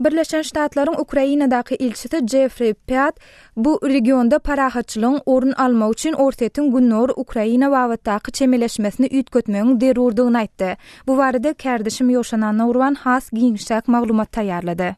Birleşen Ştatlaryň Ukrainadaky elçisi Jeffrey Piat bu regionda parahatçylygyň orun almak üçin ortaýyň günnor Ukraina wagtdaky çemeleşmesini üýtgetmegiň derurdygyny aýtdy. Bu barada kärdeşim Ýoşanan Nurwan has giňişek maglumat taýýarlady.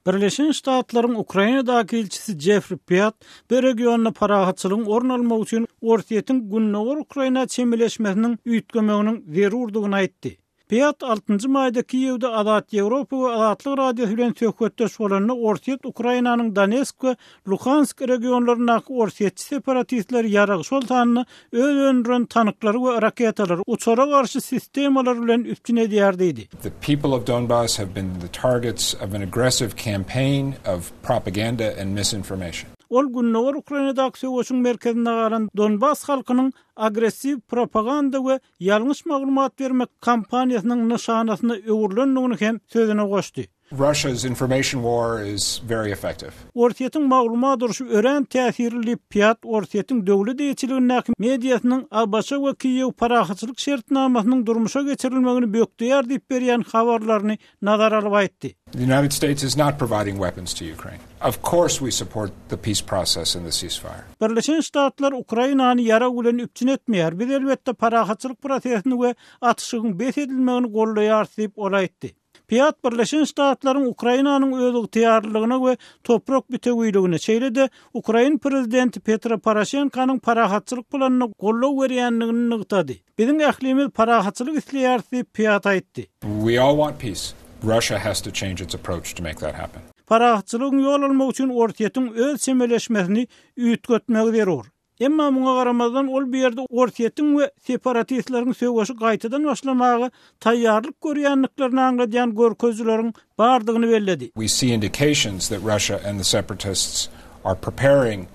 Birleşen Ştatlaryň Ukrainadaky elçisi Jeffrey Piat bu regionda parahatçylygyň orun almak üçin ortaýyň günnor Ukraina çemeleşmesiniň üýtgemeginiň derurdygyny aýtdy. Piat 6-njy maýda Kiýewde Adat Ýewropa we Adatlyk radio bilen söhbetdeş bolanyny ortaýat Ukrainanyň Donetsk we Luhansk regionlaryndaky ortaýatçy separatistler ýaragy şoltanyny öz öňünden tanıklary we raketalar uçara garşy sistemalar bilen üstün edýärdi. The people of Donbass have been the targets of an aggressive campaign of propaganda and misinformation. Ol günnor Ukrainadaky söwüşiň merkezinde galan Donbass halkynyň agressiv propaganda we ýalňyş maglumat bermek kampaniýasynyň nişanasyny öwürlendigini hem sözüne goşdy. Russia's information war is very effective. Ortaýyň maglumat duruşy ören täsirli Piat ortaýyň döwlet eýçiliginiň mediasynyň Abaşa we Kiýew parahatçylyk şertnamasynyň durmuşa geçirilmegini bökdüýär diýip berýän habarlaryny nazara alyp aýtdy. The United States is not providing weapons to Ukraine. Of course we support the peace process and the ceasefire. Birleşen Ştatlar Ukrainany ýara bilen üpçün etmeýär. Biz elbetde parahatçylyk prosesini we atyşygyň bes edilmegini gollaýar diýip olaýtdy. Piat Birleşen Ştatlaryň Ukrainanyň özüň täýärliligine we toprak bütegüýligine şeýle-de Ukraina prezidenti Petro Poroshenkonyň parahatçylyk planyny gollaw berýänligini nygtady. Biziň ählimiz parahatçylyk isleýär diýip Piat aýtdy. We all want peace. Russia has to change its approach to make that happen. Parahatçylygyň ýol almak üçin ortaýyň öz çemeleşmesini üýtgetmegi zerur. Emma muňa garamazdan ol bir ýerde ortaýyň we separatistleriň söwüşi gaýtadan başlamagy taýýarlyk görýänliklerini aňladýan görkezleriň bardygyny belledi. We see indications that Russia and the separatists are preparing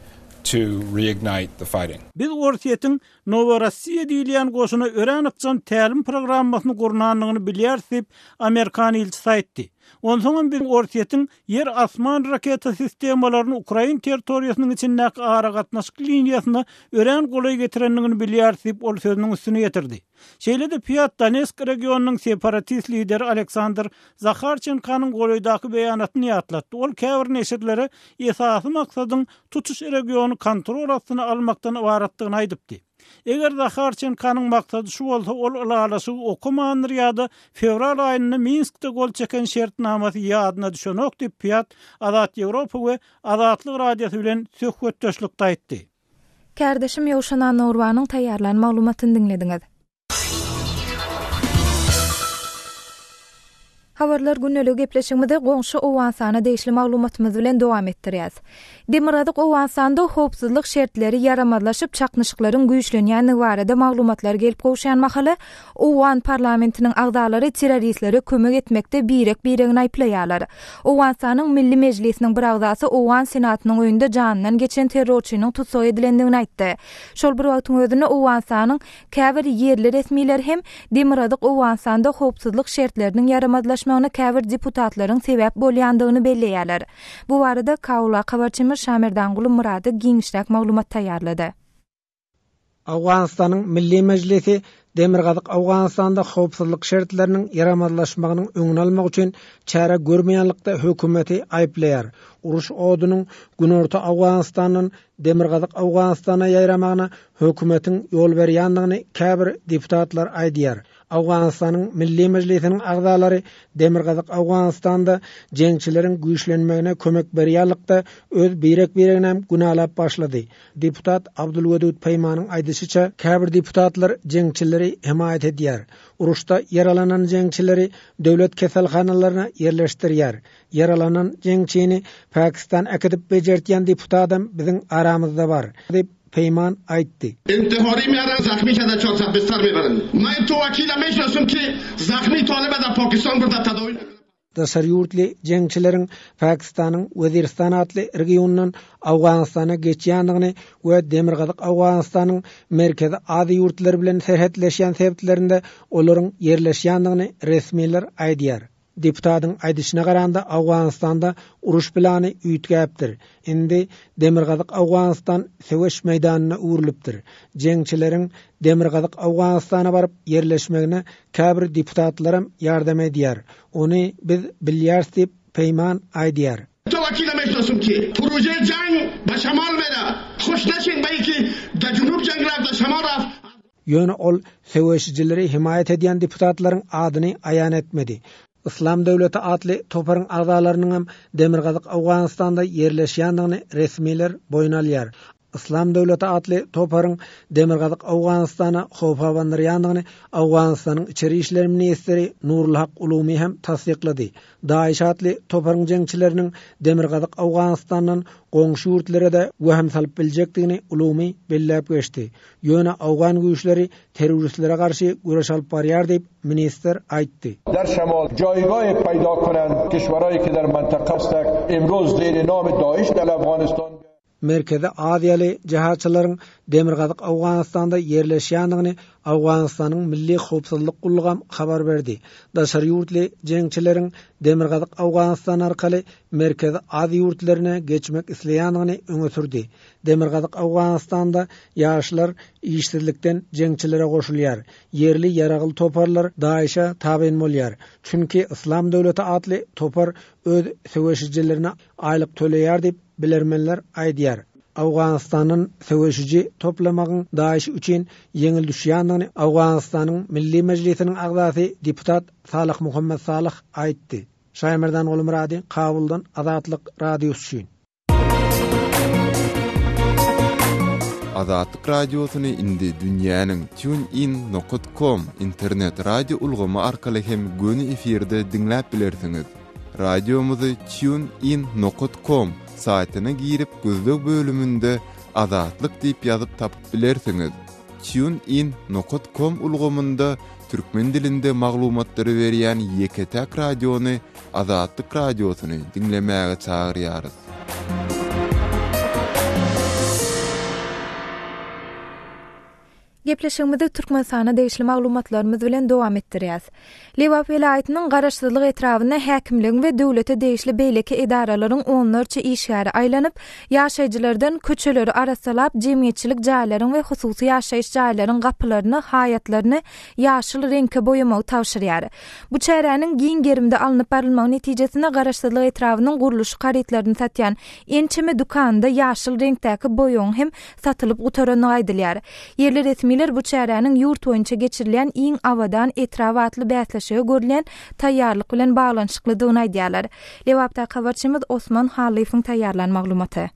to reignite the fighting. Biz ortaýyň Novorossiya diýilýän goşuna ören atjan tälim programmasyny gurnanlygyny bilýär diýip Amerikan elçisi aýtdy. Ondan bir ortaýyň yer asman raketa sistemalaryny Ukraina territoriýasynyň içindäki ara gatnaşyk liniýasyna ören golay getirenligini bilýär diýip ol sözüniň üstüne getirdi. Şeýle-de Piat Donetsk regionunyň separatist lideri Aleksandr Zakharchenkanyň golaydaky beýanatyny ýatlatdy. Ol käbir neşirlere esasy maksadyň tutuş regionu kontrol astyna almakdan ibaratdygyny aýdypdy. Eger Zakharchenkanyň maksady şu bolsa, ol alalasy okumandyr ýa-da fevral aýynyň Minskde gol çeken şertnamasy ýadyna düşenok diýip Piat Adat Ýewropa we Adatlyk radiosy bilen söhbetdeşlikde aýtdy. Kärdeşim Ýoşanan Nurwanyň taýýarlan maglumatyny dinlediňiz. Habarlar günnelik gepleşigimizde goňşy Owansana deýişli maglumatymyz bilen dowam etdirýäs. Demirgadyk Owansanda howpsuzlyk şertleri ýaramazlaşyp çaknyşyklaryň güýçlenýäni barada maglumatlar gelip gowşan mahaly Owan parlamentiniň agdalary terroristlere kömek etmekde biregini aýplaýarlar. Owansanyň Milli Mejlisiniň bir agdasy Owan senatynyň öýünde janynyň geçen terrorçynyň tutsak edilendigini aýtdy. Şol bir wagtyň özünde Owansanyň käbir ýerli resmiler hem Demirgadyk Owansanda howpsuzlyk şertleriniň ýaramazlaşmagyna käbir deputatlaryň sebäp bolýandygyny belleýärler. Bu barada Kawla habarçymyz Şamerdanguly Murady giňişlik maglumat taýýarlady. Awganistanyň Milli Mejlisi Demirgadyk Awganistanda howpsuzlyk şertleriniň ýaramazlaşmagynyň öňüni almak üçin çäre görmeýänlikde hökümeti aýplaýar. Uruş odunyň günorta Awganistanyň Demirgadyk Awganistana ýayramagyna hökümetiň ýol berýändigini käbir deputatlar aýdýar. Awganistanyň Milli Mejlisiniň agdalary Demirgadyk Awganistanda jeňçileriň güýçlenmegine kömek berýärlikde öz biregine günalap başlady. Deputat Abdulwedud Peýmanyň aýdysyça, käbir deputatlar jeňçileri himayet edýär. Uruşda yaralanan jeňçileri döwlet keselhanalaryna ýerleşdirýär. Yaralanan jeňçini Pakistan akadip bejertýän deputatam biziň aramyzda bar. Peyman aýtdy. İntihari miyara zahmi kada 400 bistar meberin. Men to vakila meşnasum ki zahmi talebe da Pakistan burada tadawi. Daşaryurtly jeňçileriň Pakistanyň Weziristan atly regionundan Awganistana geçýändigini we Demirgadyk Awganistanyň merkezi ady ýurtlar bilen serhetleşýän sebäplerinde olaryň ýerleşýändigini resmiler aýdýar. Deputatyň aýdyşyna garanda Awganistanda uruş plany üýtgäpdir. Indi Demirgadyk Awganistan söwüş meýdanyna urulypdyr. Jeňçileriň Demirgadyk Awganistana baryp ýerleşmegine käbir deputatlarym ýardam edýär. Ony biz bilýärs diýip Peyman aýdýar. Tawakila meşhusum ki proje jang ba şamal mera hoşlaşın belki da Cunub janglarda şamaraf. Ýöne ol söwüşçileri himayet edýän deputatlaryň adyny aýan etmedi. İslam Döwleti adly toparyň agzalarynyň hem Demirgazyk Awganystanda yerleşýändigini resmiler boýun alýar. İslam Döwleti adly toparyň Demirgazyk Awganystana howp abandyrýandygyny Awganystanyň içeri işler ministri Nurul Haq Ulumy hem tasdiklady. Daeş adly toparyň jeňçileriniň Demirgazyk Awganystandan goňşy ýurtlere de wehim salyp biljekdigini Ulumy belläp geçdi. Ýöne Awgan güýçleri teröristlere garşy güreş alyp barýar diýip minister aýtdy. در شمال جایگاه پیدا کنند کشورهایی که در منطقه هستند امروز زیر نام داعش در افغانستان Merkeze Aziyaly jahatçylaryň Demirgazyk Awganystanda yerleşýändigini Awganystanyň Milli Howpsuzlyk Gullugy habar berdi. Daşary ýurtly jeňçileriň Demirgazyk Awganystan arkaly Merkeze Aziýa ýurtlaryna geçmek isleýändigini öňe sürdi. Demirgazyk Awganystanda ýaşlar işsizlikden jeňçilere goşulýar. Yerli ýaragyl toparlar Daeşe taben bolýar. Çünki İslam Döwleti adly topar öz söwüşçilerine aýlyk töleýär diýip bilermenler aýdýar. Awganystanyň söwüşçi toplamagyň Daeş üçin ýeňil düşýändigini Awganystanyň Milli Mejlisiniň agzasy deputat Salih Muhammed Salih aýtdy. Şaýmerdan Ulumrady, Kabuldan Azatlyk radiosu üçin. Azatlyk radiosyny indi dünýäniň TuneIn.com internet radio ulgamy arkaly hem göni efirde dinläp bilersiňiz. Radiomuzy TuneIn.com saytyna girip gözlük bölümünde Azatlyk diýip ýazyp tapyp bilersiňiz. TuneIn.com ulgamynda türkmen dilinde maglumatlary berýän Ýeketäk radiony Azatlyk radiosyny dinlemäge çagyrýarys. Gepleşigimizi Türkmenistana değişli maglumatlarymyz bilen dowam etdirýäs. Lewap welaýatynyň garaşdyrlyk etrawyna häkimligiň we döwlete değişli beýleki edaralaryň onlarça işgäri aýlanyp, ýaşaýjylardan köçeleri arasalap jemgyýetçilik jaýlaryň we hususy ýaşaýyş jaýlaryň gapylaryny, hayatlaryny ýaşyl reňke boýamagy tawşyrýar. Bu çäräniň giň gerimde alınıp barylmagy netijesinde garaşdyrlyk etrawynyň guruluş garytlaryny satýan ençeme dukanda ýaşyl reňdäki boýaň hem satylyp gutarany aýdylýar. Yerli resmi bu çäräniň ýurt boýunça geçirilýän iň awadan etrawatly bäsleşige görülen taýýarlyk bilen baglanyşyklydygyny aýdýarlar. Lewapda habarçymyz Osman Halifowyň taýýarlan maglumaty.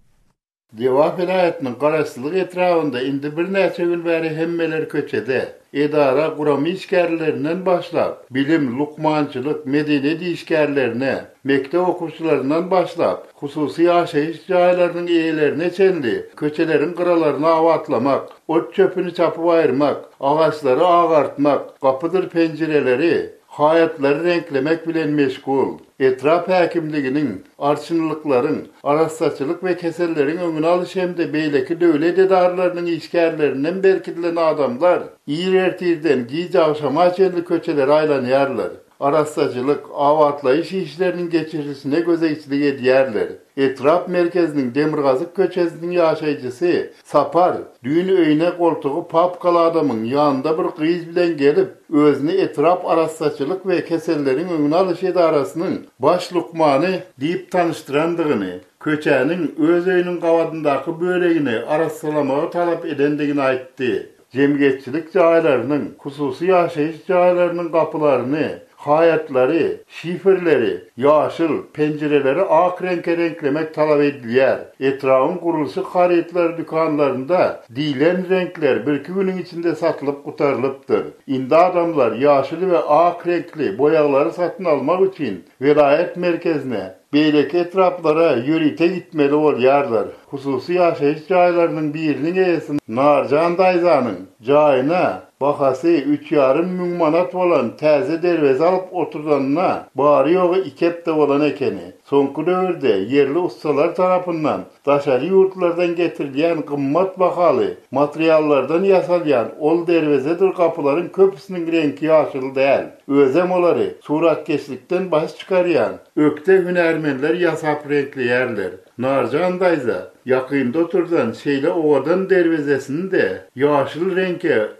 Lewap welaýatynyň garaşdyrlyk etrawynda indi bir näçe gün bäri hemmeler köçede. Edara guramy işgärlerinden başlap, bilim, lukmançylyk, medeniýet işgärlerine, mektep okuwçylaryndan başlap, hususy ýaşaýyş jaýlarynyň eýelerini çendi, köçeleriň gyralaryny awatlamak, ot çöpüni çapyp aýyrmak, agaçlary agartmak, gapydyr penjireleri, hayatlary renklemek bilen meşgul. Etraf häkimliginiň, arçynlyklaryň, arasaçylyk we keselleriň öňüne alyş hemde beýleki döwlet edarlarynyň işgärlerinden berkidilen adamlar ýerertirden giýjawşama çenli köçeler aýlanýarlar. Arasaçylyk, awatlaýyş işleriniň geçirilişine gözeýçilik edýärler. Etraf merkeziniň Demirgazyk köçesiniň ýaşaýjysy Sapar, düýün öýüne goltugy papkala adamyň ýanynda bir gyýyz bilen gelip, özüni etraf arasaçylyk we keselleriň öňüne alyş edarasynyň baş lukmany diýip tanıştyrandygyny, köçäniň öz öýüniň gawatyndaky bölegini arasalamagy talap edendigini aýtdy. Jemgyýetçilik jaýlarynyň, hususy ýaşaýyş jaýlarynyň gapylaryny, hayatlary, şifrleri, ýaşyl penjireleri ak renklemek talap edilýär. Etrawyň gurulşy harytlar dükanlarynda diýlen renkler bir-iki güniň içinde satylyp gutarylypdyr. Indi adamlar ýaşyl we ak renkli boýaglary satyn almak üçin welaýat merkezine, beýleki etraplara ýörite gitmeli bolýarlar. Hususy ýaşaýyş jaýlarynyň biriniň eýesi Narjan Daýzanyň jaýyna bahasy 3,5 müň manat bolan täze derwez alyp oturdanna bary ýogy 2 hepde bolan ekeni. Soňky döwürde yerli ustalar tarapyndan daşary ýurtlardan getirilýän gymmat bahaly materiallardan ýasalýan ol derwezedir gapylaryň köpüsiniň rengi ýaşyl däl. Özem olary suratkeşlikden baş çykarýan ökde hünärmenler ýasap renkliyerler. Narjan Daýza yakında oturdan şeyle ovadan dervezesini de yaşıl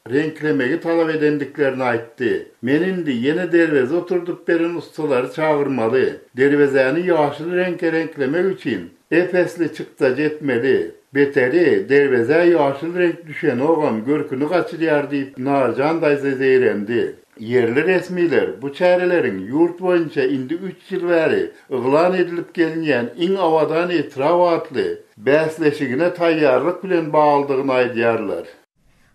renklemegi talap edendiklerini aytdı. Menindi yine derveze oturdup beren ustaları çağırmalı. Dervezeni yaşıl renklemek için efesli çıkta jetmeli. Beteri derveze yaşıl renk düşen oğam görkünü kaçırıyar deyip narcan dayza zeyrendi. Yerli resmiler bu çarelerin yurt boyunca indi 3 yıl beri ıglan edilip gelinen in avadan etravatlı bəsleşigine tayyarlık bilen bağaldığını aydiyarlar.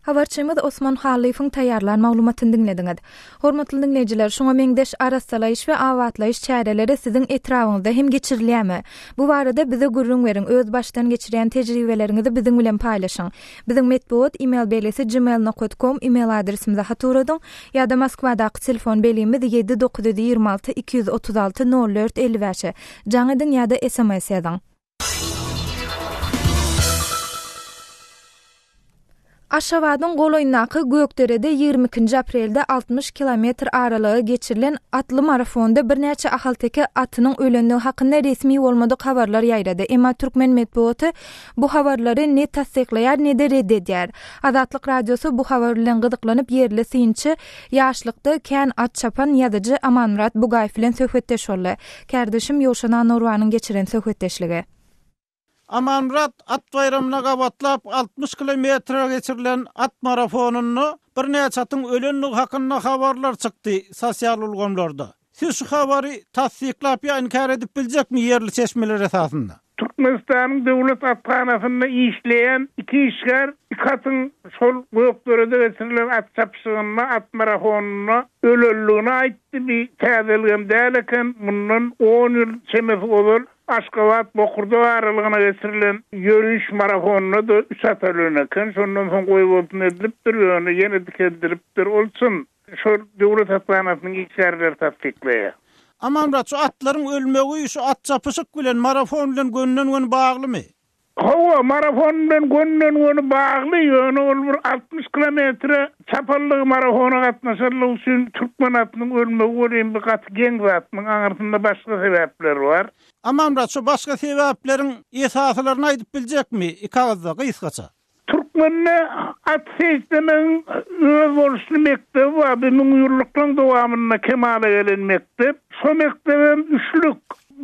Habarçymyz Osman Halifiň taýýarlan maglumatyny dinlediňiz. Hormatly dinleýijiler, şoňa meňdeş arasalaýyş we awatlaýyş çäreleri siziň etrawyňyzda hem geçirilýärmi? Bu barada bize gurrun beriň, öz başdan geçirýän tejribeleriňizi biziň bilen paýlaşyň. Biziň medpuat e-mail belesi gmail.com e-mail adresimizde haturadyň ýa-da Moskwadaky telefon belimiz 7926 236 04 55. Jaňydan ýa-da SMS ýazyň. Aşgabatyň Goloýnaky Gökderede 22 aprelde 60 kilometr aralygy geçirilen atly marafonda bir näçe ahalteke atynyň ölenligi hakynda resmi bolmadyk habarlar ýaýrady. Emma türkmen medpuaty bu habarlary ne tasdiklaýar ne de reddedýär. Azatlyk radiosu bu habar bilen gyzyklanyp yerli synçy ýaşlykda kän at çapan ýazyjy Amanmurat Bugaýew bilen söhbetdeş boldy. Kardeşim Ýoşana Norwanyň geçiren söhbetdeşligi. Amanmurat at bayramına gabatlap 60 kilometre geçirilen at marafonunu bir näçe atyň ölenligi hakynda habarlar çykdy sosial ulgamlarda. Siz şu habary tasdiklap ýa inkar edip biljekmi yerli çeşmeler esasında? Türkmenistan'ın devlet atxanasında işleyen iki işler, katyň şol Gökderede geçirilen at çapşygyna, at marafonuna ölellüğüne aitdi bir täzelgem däleken bundan 10 ýyl çemesi olur. Aşgabat Bokurda aralygyna geçirilen yürüyüş marafonuna da 3 at ölüneken, şondan soň goýup edilipdir, ýöne ýene dikeldiripdir bolsun. Şol devlet atxanasynyň işlerleri tasdikleýär. Amanmurat, şu atlaryň ölmegi şu at çapyşyk bilen marafon bilen gönnen baglymy? Hawa marafon bilen gönnen bagly, ýöne ol 60 kilometre çapallygy marafona gatnaşarlyk üçin türkmen atynyň ölmegi bolan bir gat geň zatmyň aňyrtynda başga sebäpler bar. Amanmurat, şu başga sebäplerin esaslaryny aýdyp biljekmi? Ikagazda gysgaça. Türkmenle at seýslemeň öz boluşly mektebi bar, 1000 ýyllykdan dowamyna kemale gelen mektep. Şo mektebim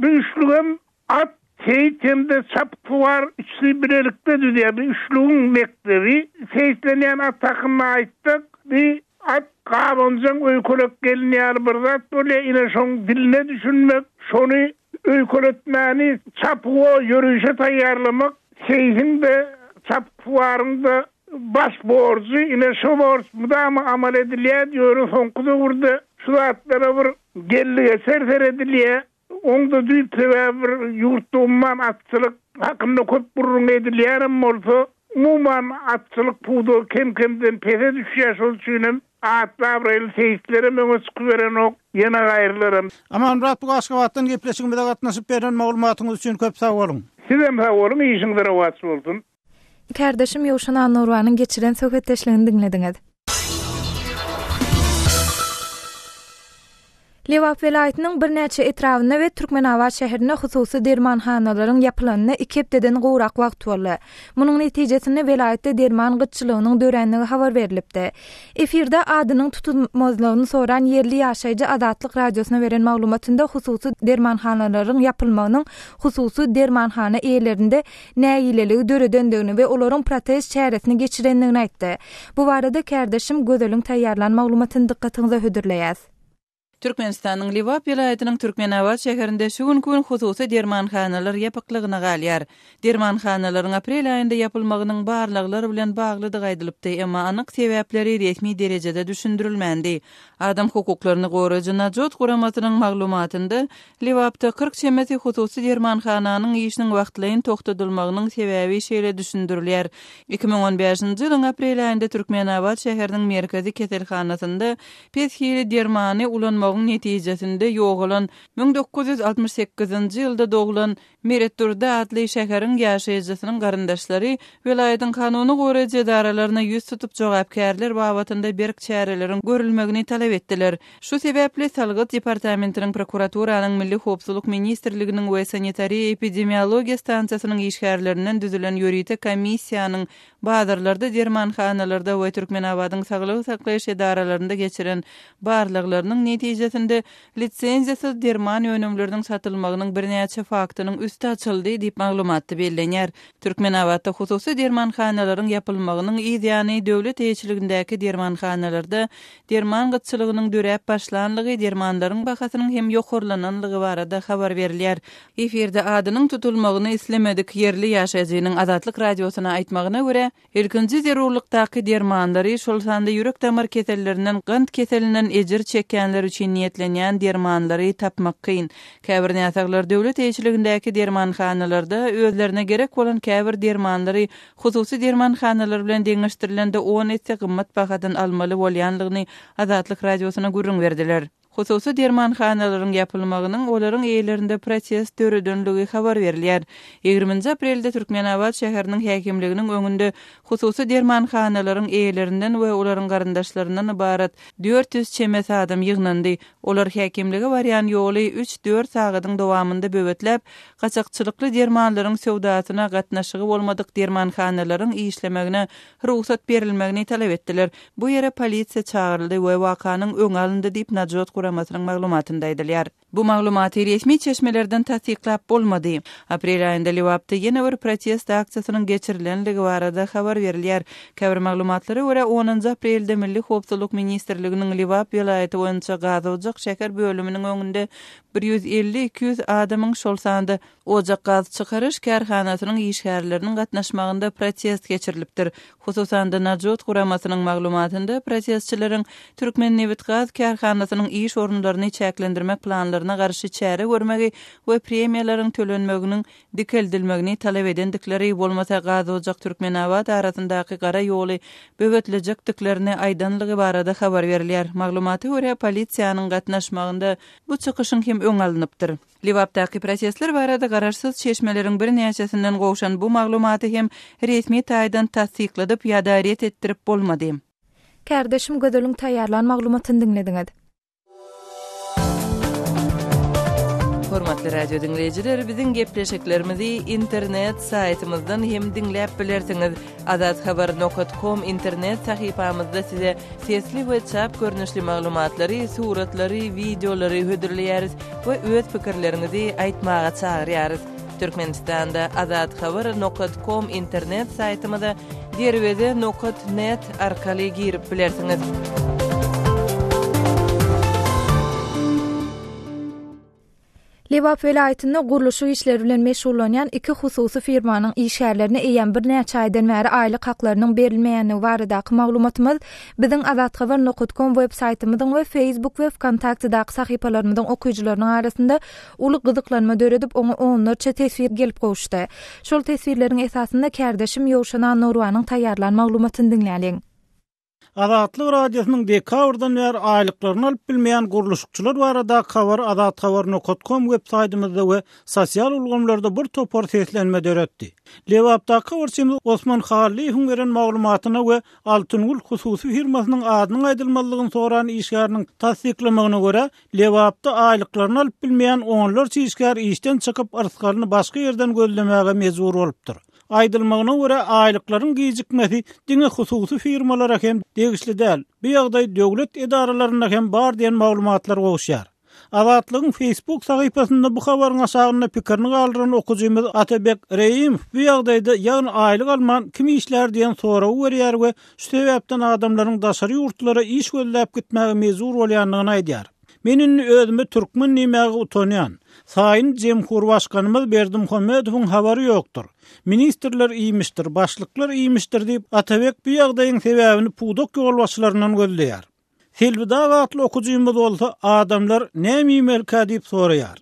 üçlügem at seýtemde çapky bar, üçli birelikde düýýär. Üçlügiň mektebi seýslenýän at takyna aýtdyk. Bir at gabanjaň öýkelek gelinýär bir zat bole ine şoň diline düşünmek, şonu öýkeletmäni çapyga ýürüýüşe taýýarlamak, seýsinde çapkylarynda baş borcu, ine şu borç mudama amal edilýär, ýöre soňkuda urda şu atlara bir gellige serser edilýär. Onda düýp sebäbi ýurtda umman atçylyk hakynda köp burrun edilýär bolsa, umman atçylyk pudu kem-kemden pese düşýär, şol üçin atlar el seýisleri meňe çykyp ok, ýene gaýrylarym. Amanmurat, bu Aşgabatdan gepleşigimizde gatnaşyp beren maglumatyňyz üçin köp sag bolun. Sizem sag bolun, işiňiz rawat bolsun. Kardeşim Ýoşana Norwanyň geçiren söhbetdeşligini dinlediňiz. Lewap welaýatynyň bir näçe etrawyna we Türkmenawat şäherine hususy dermanhanalaryň ýapylanyna 2 hepdeden gowrak wagt boldy. Munyň netijesinde welaýatda derman gyçylygynyň dörenligi habar berilipdi. Efirde adynyň tutulmazlygyny soran yerli ýaşaýjy Azatlyk radiosuna beren maglumatynda hususy dermanhanalaryň ýapylmagynyň hususy dermanhana eýlerinde näýileligi döredendigi we olaryň protez çäresini geçirendigini aýtdy. Bu barada kardeşim Gödeliň taýýarlan maglumatyny dikkatiňize hödürleýär. Türkmenistanyň Lewap welaýatynyň Türkmenawat şäherinde şu gün hususy dermanhanalar ýapyklygyna galýar. Dermanhanalaryň aprel aýynda ýapylmagynyň barlyklary bilen baglydygy aýdylypdy, emma anyk sebäpleri resmi derejede düşündirilmendi. Adam hukuklaryny goraýjy Najot Guramatynyň maglumatynda Lewapda 40 çemeti hususy dermanhananyň işiniň wagtlaýyn toktatylmagynyň sebäbi şeýle düşündirilýär. 2015-nji ýylyň aprel aýynda Türkmenawat şäheriniň merkezi keselhanasynda peshili dermany ulanma ýaşamagyň netijesinde ýogalan 1968-nji ýylda doglan Meretturda adly şäheriň ýaşaýjysynyň garyndaşlary welaýatyň kanuny goraýjy edaralaryna ýüz tutup jogapkärler babatynda berk çäreleriň görülmegini talap etdiler. Şu sebäpli Salgyt departamentiniň prokuraturynyň Milli Howpsuzlyk ministrliginiň we sanitariýa epidemiologiýa stansiýasynyň işgärlerinden düzülen ýuridik komissiýanyň bazarlarda, dermanhanalarda we Türkmenabadyň saglyk saklaýyş edaralarynda geçiren barlyklarynyň netijesinde litsenziýasy derman önümleriniň satylmagynyň birnäçe faktynyň üstü açyldy diýip maglumatdy bellenýär. Türkmenabadda hususy dermanhanalaryň ýapylmagynyň ideýany döwlet eýçiligindäki dermanhanalarda derman gytçylygynyň döräp başlanlygy, dermanlaryň bahasynyň hem ýokurlananlygy barada habar berilýär. Eferde adynyň tutulmagyny islemedik yerli ýaşaýjynyň Azatlyk radiosyna aýtmagyna görä, ilkinji zerurlukdaky dermanlary şol sanda ýürek damar kesellerinden, gant keselinden ejir çekkenler üçin niýetlenýän dermanlary tapmak kyn. Käbir näsaglar döwlet eýçiligindäki dermanhanalarda özlerine gerek bolan käbir dermanlary hususy dermanhanalar bilen deňeşdirilende 10 etse gymmat bahadan almaly bolýanlygyny Azatlyk radiosyna gurrun berdiler. Hususy dermanhanalaryň ýapylmagynyň olaryň eýlerinde proses döredönligi habar berilýär. 20 aprelde Türkmenabad şäheriniň häkimliginiň öňünde hususy dermanhanalaryň eýlerinden we olaryň garyndaşlaryndan ibarat 400 çemes adam ýygnandy. Olar häkimligi barýan ýoly 3-4 sagatyň dowamında böwetlep, gaçakçylykly dermanlaryň sowdasyna gatnaşygy bolmadyk dermanhanalaryň işlemegine ruhsat berilmegini talap etdiler. Bu ýere polisiýa çağıryldy we wakanyň öňe alyndy diýip Najot Guramasanyň maglumatynda aýdylýar. Bu maglumaty resmi çeşmelerden tasdiklap bolmady. Aprel aýynda Liwapda ýene bir protest aksiýasynyň geçirilenligi barada habar berilýär. Käbir maglumatlary görä 10 aprelde Milli Howpsuzlyk ministrliginiň Liwap welaýaty boýunça gazowjak şeker bölüminiň öňünde 150-200 adamyň şol sanda ojak gaz çykaryş kärhanasynyň işgärleriniň gatnaşmagynda protest geçirilipdir. Hususanda Najot Guramasanyň maglumatynda protestçileriň Türkmen Newit gaz kärhanasynyň iş orunlaryny çäklendirmek planlaryna garşy çäre görmegi we premiýalaryň tölenmeginiň dikeldilmegini talap edendikleri bolmasa gazowjak Türkmenabad arasyndaky gara ýoly böwetlenjekdiklerini aýdanlygy barada habar berilýär. Maglumaty görä polisiýanyň gatnaşmagynda bu çykyşyň hem öň alınıpdyr. Liwapdaky prosesler barada garaşsyz çeşmeleriň bir näçesinden gowşan bu maglumaty hem resmi taýdan tasdikladyp ýa-da etdirip bolmady. Kardeşim Gödölüň taýýarlan maglumatyny dinlediňiz. Hormatly radio dinleyijiler, biziň gepleşiklerimizi internet saýtymyzdan hem dinläp bilersiňiz. azathabar.com internet sahypamyzda size sesli we çap görnüşli maglumatlary, suratlary, videolary hödürleýäris we öz pikirlerinizi aýtmaga çagyrýarys. Türkmenistanda azathabar.com internet saýtymyza derwede.net arkaly girip bilersiňiz. Liwap welaýatynda guruluşy işleri bilen meşgullanýan iki hususy firmanyň işgärlerine eýen bir näçe aýdan bäri aýlyk haklarynyň berilmeýänligi baradaky maglumatymyz biziň azathabar.com web saýtymyzyň we Facebook we Kontaktdaky sahypalarymyzyň okuyjylarynyň arasynda uly gyzyklanma döredip oňa onlarça tesbir gelip gowşdy. Şol tesbirleriň esasynda kardeşim Ýowşan Norwanyň taýýarlan maglumatyny dinläliň. Azatlyk radiosynyň dekabrdan bäri aýlyklaryny alyp bilmeýän guruluşçylar barada habar azathabar.com web saýtymyzda we sosial ulgamlarda bir topar seslenme döretdi. Liwapdaky wurçymyz Osman Haliýewiň beren maglumatyna we Altynul hususy firmasynyň adynyň aýdylmalygyny soran işgäriniň tasdiklamagyna görä, Liwapda aýlyklaryny alyp bilmeýän onlarça işgär işden çykyp arskalyny başga ýerden gözlemäge mejbur bolupdyr. Aýdylmagyna görä aýlyklaryň gijikmesi diňe hususy firmalara hem degişli däl. Bu ýagdaý döwlet edaralaryna hem bar diýen maglumatlar gowşýar. Azatlygyň Facebook sahypasynda bu habaryň aşagyna pikirini galdyran okujymyz Atabek Reýim bu ýagdaýda ýagny aýlyk alman kim işler diýen soraw berýär we şu sebäpden adamlaryň daşary ýurtlara iş gözläp gitmäge mejbur bolýanlygyny aýdýar. Menin özüme türkmen nimäge utanýan. Saýyn Jemhur başkanymyz Berdimuhammedowyň habary ýokdur. Ministrler iýmişdir, başlyklar iýmişdir diýip Atabek bu ýagdaýyň sebäbini pudak ýolbaşçylaryndan gözleýär. Helbida atly okujymyz bolsa adamlar näme melka diýip soraýar.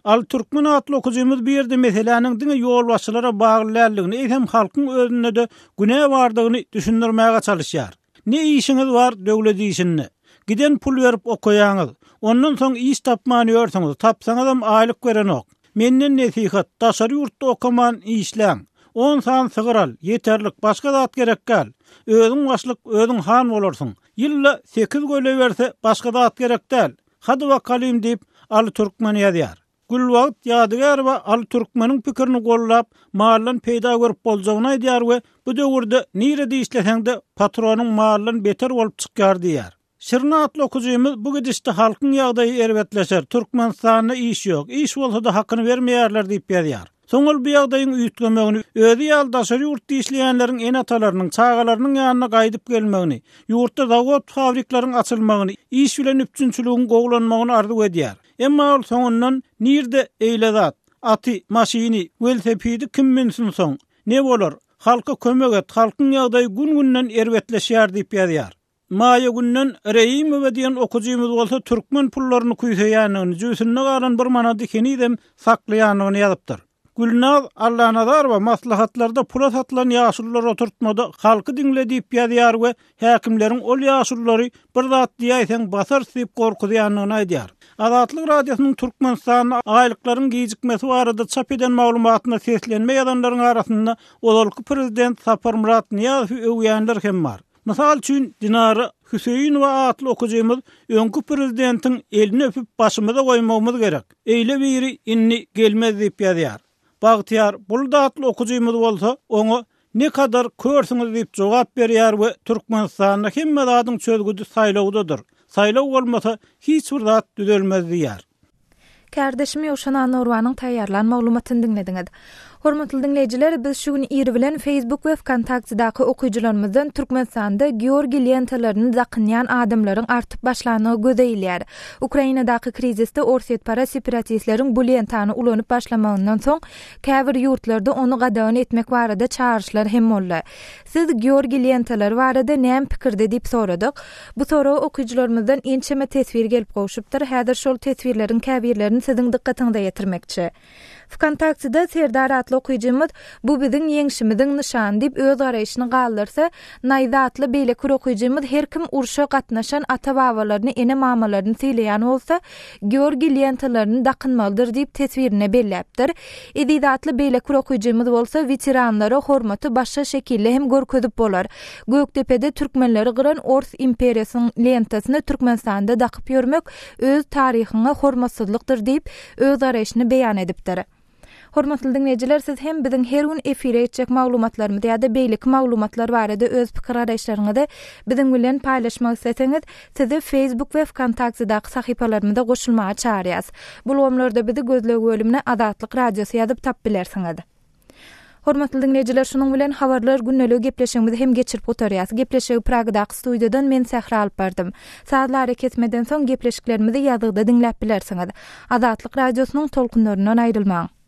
Al türkmen atly okujymyz bir ýerde meselanyň diňe ýolbaşçylara baglanlygyny, hem halkyň özünde de günä bardygyny düşündirmäge çalışýar. Ne işiňiz var döwlet işini? Giden pul berip okuyaňyz. Ondan soň iş tapmany öýrseňiz, tapsaňyzam aýlyk berenok. Menden nesihat, daşary ýurtda okaman işläň. 10 san sygyral, yeterlik, başga zat gerek gal. Özüň başlyk, özüň han bolarsyň. Ýylla 8 göle berse, başga zat gerek däl. Hady wakalim diýip Ali Türkmen ýazýar. Gülwagt ýadygar we Ali Türkmeniň pikirini gollap, mallan peýda görüp boljagyny aýdýar we bu döwürde nire diýişleseňde patronyň mallan beter bolup çykýar diýär. Şirna atly okujymyz bu gidişde halkyň ýagdaýy erbetleşer. Türkmenistanda iş ýok. İş bolsa da hakyny bermeýärler diýip ýazýar. Soňul bu ýagdaýyň üýtgemegini, özü ýal daşary ýurtda işleýänleriň enatalarynyň, çağalarynyň ýanyna gaýdyp gelmegini, ýurtda zawod fabriklaryň açylmagyny, iş bilen üpçünçiligiň gowlanmagyny arzu edýär. Emma ol soňundan nirde eýlezat, aty, maşyny, velosipedi kim minsin soň? Ne bolar? Halka kömek et, halkyň ýagdaýy gün-günden erbetleşýär diýip ýazýar. Maýa günden Reýimow diýen okujymyz bolsa türkmen pullaryny kuýsaýanyny, jüsünde galan bir manady kenidem saklaýanyny ýazypdyr. Gülnaz Allahnazar we maslahatlarda pula satylan ýaşullar oturtmada halky dinle diýip ýazýar we häkimleriň ol ýaşullary bir zat diýäýseň basar diýip gorkudyanyny aýdýar. Azatlyk radiosynyň Türkmenistanyň aýlyklaryň gijikmesi barada çap eden maglumatyna seslenme ýadanlaryň arasynda olalky prezident Sapar Murat Niýazow öwýänler hem bar. Mysal üçin Dinara Hüseýinowa atly okujymyz öňkü prezidentiň elini öpüp başymyza goýmagymyz gerek. Eýle biri inni gelmez diýip ýazýar. Bagtyar bul da atly okujymyz bolsa oňa ne kadar körsiňiz diýip jogap berýär we Türkmenistanda hemme zadyň çözgüdi saýlawdadyr. Saýlaw bolmasa hiç bir zat düzelmez diýär. Kardeşim Ýoşana Norwanyň taýýarlan maglumatyny dinlediňiz. Hormatly dinleýijiler, biz şu gün ýeri bilen Facebook we Kontaktdaky okuyjylarymyzdan Türkmenistanda Georgi lentalaryny zakynýan adamlaryň artyp başlanyny gözeýilýär. Ukrainadaky krizisde orset para separatistleriň bu lentany ulanyp başlamagyndan soň käbir ýurtlarda onu gadawan etmek barada çağrışlar hem boldy. Siz Georgi lentalary barada näme pikirde diýip soradyk. Bu soraw okuyjylarymyzdan ençeme tesvir gelip goşupdyr. Häzir şol tesvirleriň käbirlerini siziň dikkatiňize ýetirmekçi. Kontaktda Serdar atly okujymyz bu biziň ýeňişimiziň nişany diýip öz garaýşyny galdyrsa, Naýda atly beýle okujymyz her kim urşa gatnaşan ata-babalaryny, ene mamalaryny seýleýän bolsa, Georgi lentalaryny dakynmalydyr diýip teswirine belläpdir. Edida atly beýle okujymyz bolsa, veteranlara hormaty başga şekilde hem görkezip bolar. Göktepe'de Türkmenleri gyran Ors imperiýasynyň lentasyny Türkmenistanda dakyp ýörmek öz taryhyna hormatsyzlykdyr diýip öz garaýşyny beýan edipdir. Hormatly dinleýijiler, siz hem biziň her gün efire etjek maglumatlarymyzy ýa-da beýlik maglumatlar barada öz pikir araýşlaryňyzy biziň bilen paýlaşmak isteseňiz, sizi Facebook we Kontaktdaky sahypalarymyza goşulmaga çağırýas. Bu wagtlarda bizi gözlegi bölümine Azatlyk radiosu ýazyp tap bilersiňiz. Hormatly dinleýijiler, şunuň bilen habarlar günnelik gepleşigimizi hem geçirip otarýas. Gepleşigi Pragdaky studiýadan men Sähra alyp bardym. Saatlar ketmeden soň gepleşiklerimizi ýazgyda dinläp bilersiňiz. Azatlyk radiosynyň tolkunlaryndan aýrylmaň.